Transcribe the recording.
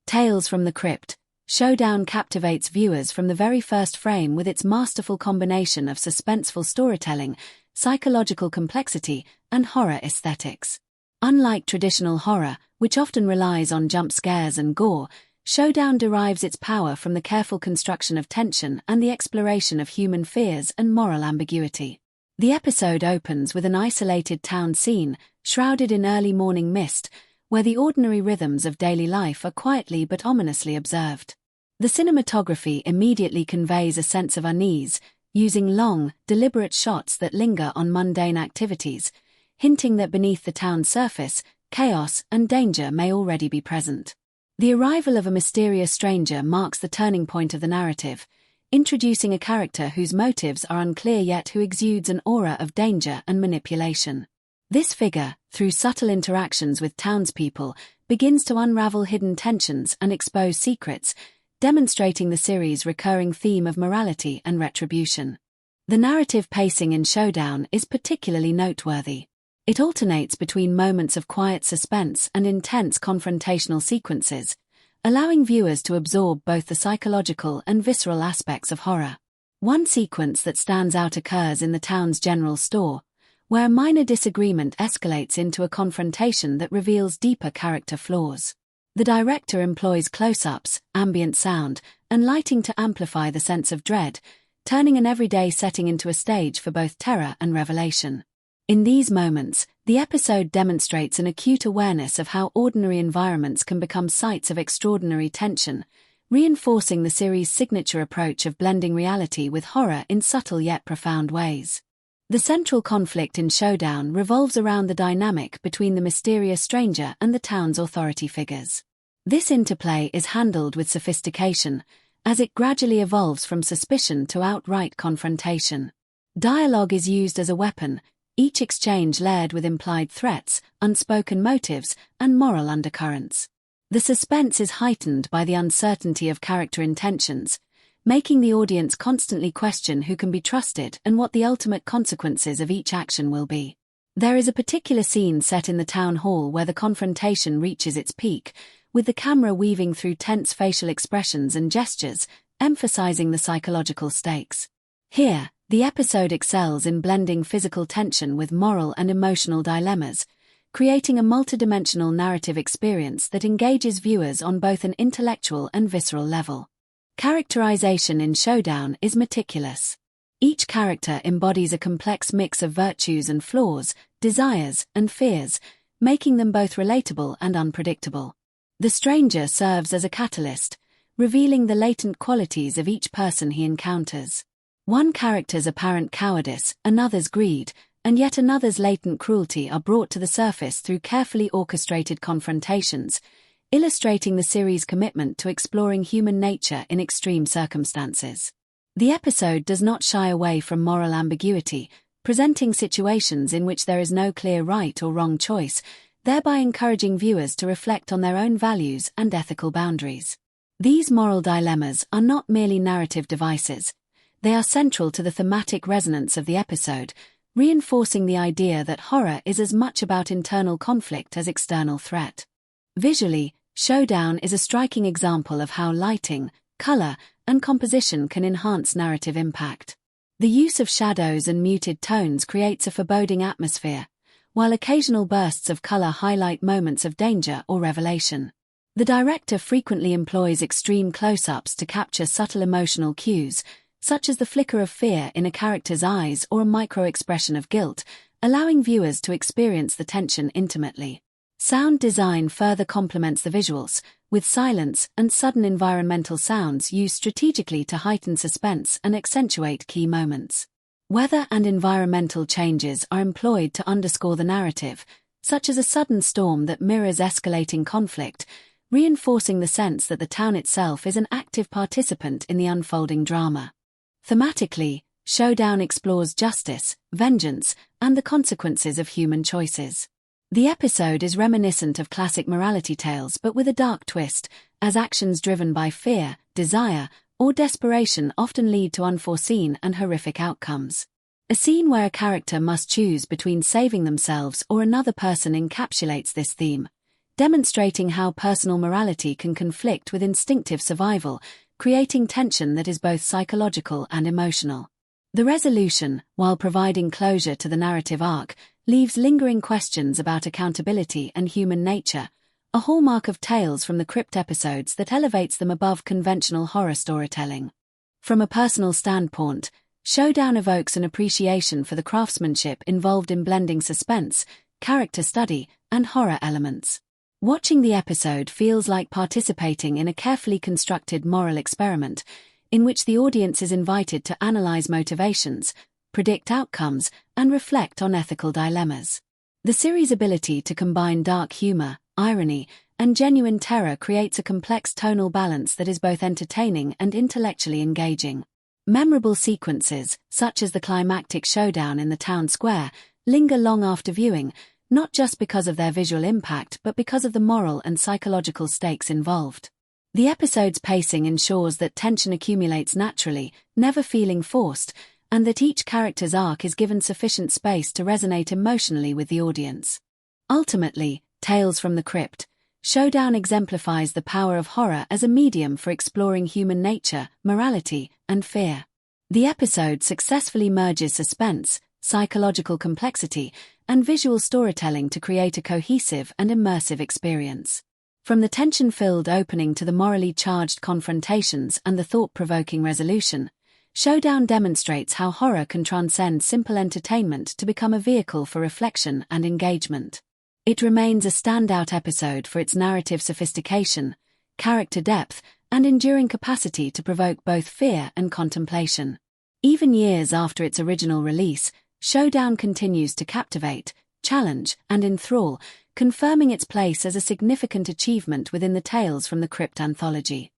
Tales from the Crypt, Showdown captivates viewers from the very first frame with its masterful combination of suspenseful storytelling, psychological complexity, and horror aesthetics. Unlike traditional horror, which often relies on jump scares and gore, Showdown derives its power from the careful construction of tension and the exploration of human fears and moral ambiguity. The episode opens with an isolated town scene, shrouded in early morning mist, where the ordinary rhythms of daily life are quietly but ominously observed. The cinematography immediately conveys a sense of unease, using long, deliberate shots that linger on mundane activities, hinting that beneath the town's surface, chaos and danger may already be present. The arrival of a mysterious stranger marks the turning point of the narrative, introducing a character whose motives are unclear yet who exudes an aura of danger and manipulation. This figure, through subtle interactions with townspeople, begins to unravel hidden tensions and expose secrets, demonstrating the series' recurring theme of morality and retribution. The narrative pacing in Showdown is particularly noteworthy. It alternates between moments of quiet suspense and intense confrontational sequences, allowing viewers to absorb both the psychological and visceral aspects of horror. One sequence that stands out occurs in the town's general store, where a minor disagreement escalates into a confrontation that reveals deeper character flaws. The director employs close-ups, ambient sound, and lighting to amplify the sense of dread, turning an everyday setting into a stage for both terror and revelation. In these moments, the episode demonstrates an acute awareness of how ordinary environments can become sites of extraordinary tension, reinforcing the series' signature approach of blending reality with horror in subtle yet profound ways. The central conflict in Showdown revolves around the dynamic between the mysterious stranger and the town's authority figures. This interplay is handled with sophistication, as it gradually evolves from suspicion to outright confrontation. Dialogue is used as a weapon, each exchange layered with implied threats, unspoken motives, and moral undercurrents. The suspense is heightened by the uncertainty of character intentions, making the audience constantly question who can be trusted and what the ultimate consequences of each action will be. There is a particular scene set in the town hall where the confrontation reaches its peak, with the camera weaving through tense facial expressions and gestures, emphasizing the psychological stakes. Here, the episode excels in blending physical tension with moral and emotional dilemmas, creating a multidimensional narrative experience that engages viewers on both an intellectual and visceral level. Characterization in Showdown is meticulous. Each character embodies a complex mix of virtues and flaws, desires and fears, making them both relatable and unpredictable. The stranger serves as a catalyst, revealing the latent qualities of each person he encounters. One character's apparent cowardice, another's greed, and yet another's latent cruelty are brought to the surface through carefully orchestrated confrontations, illustrating the series' commitment to exploring human nature in extreme circumstances. The episode does not shy away from moral ambiguity, presenting situations in which there is no clear right or wrong choice, thereby encouraging viewers to reflect on their own values and ethical boundaries. These moral dilemmas are not merely narrative devices. They are central to the thematic resonance of the episode, reinforcing the idea that horror is as much about internal conflict as external threat. Visually, Showdown is a striking example of how lighting, color, and composition can enhance narrative impact. The use of shadows and muted tones creates a foreboding atmosphere, while occasional bursts of color highlight moments of danger or revelation. The director frequently employs extreme close-ups to capture subtle emotional cues, such as the flicker of fear in a character's eyes or a micro-expression of guilt, allowing viewers to experience the tension intimately. Sound design further complements the visuals, with silence and sudden environmental sounds used strategically to heighten suspense and accentuate key moments. Weather and environmental changes are employed to underscore the narrative, such as a sudden storm that mirrors escalating conflict, reinforcing the sense that the town itself is an active participant in the unfolding drama. Thematically, Showdown explores justice, vengeance, and the consequences of human choices. The episode is reminiscent of classic morality tales but with a dark twist, as actions driven by fear, desire, or desperation often lead to unforeseen and horrific outcomes. A scene where a character must choose between saving themselves or another person encapsulates this theme, demonstrating how personal morality can conflict with instinctive survival, creating tension that is both psychological and emotional. The resolution, while providing closure to the narrative arc, leaves lingering questions about accountability and human nature, a hallmark of Tales from the Crypt episodes that elevates them above conventional horror storytelling. From a personal standpoint, Showdown evokes an appreciation for the craftsmanship involved in blending suspense, character study, and horror elements. Watching the episode feels like participating in a carefully constructed moral experiment, in which the audience is invited to analyze motivations, predict outcomes, and reflect on ethical dilemmas. The series' ability to combine dark humor, irony, and genuine terror creates a complex tonal balance that is both entertaining and intellectually engaging. Memorable sequences, such as the climactic showdown in the town square, linger long after viewing, not just because of their visual impact but because of the moral and psychological stakes involved. The episode's pacing ensures that tension accumulates naturally, never feeling forced, and that each character's arc is given sufficient space to resonate emotionally with the audience. Ultimately, Tales from the Crypt, Showdown exemplifies the power of horror as a medium for exploring human nature, morality, and fear. The episode successfully merges suspense, psychological complexity, and visual storytelling to create a cohesive and immersive experience. From the tension-filled opening to the morally charged confrontations and the thought-provoking resolution, Showdown demonstrates how horror can transcend simple entertainment to become a vehicle for reflection and engagement. It remains a standout episode for its narrative sophistication, character depth, and enduring capacity to provoke both fear and contemplation. Even years after its original release, Showdown continues to captivate, challenge, and enthrall, confirming its place as a significant achievement within the Tales from the Crypt anthology.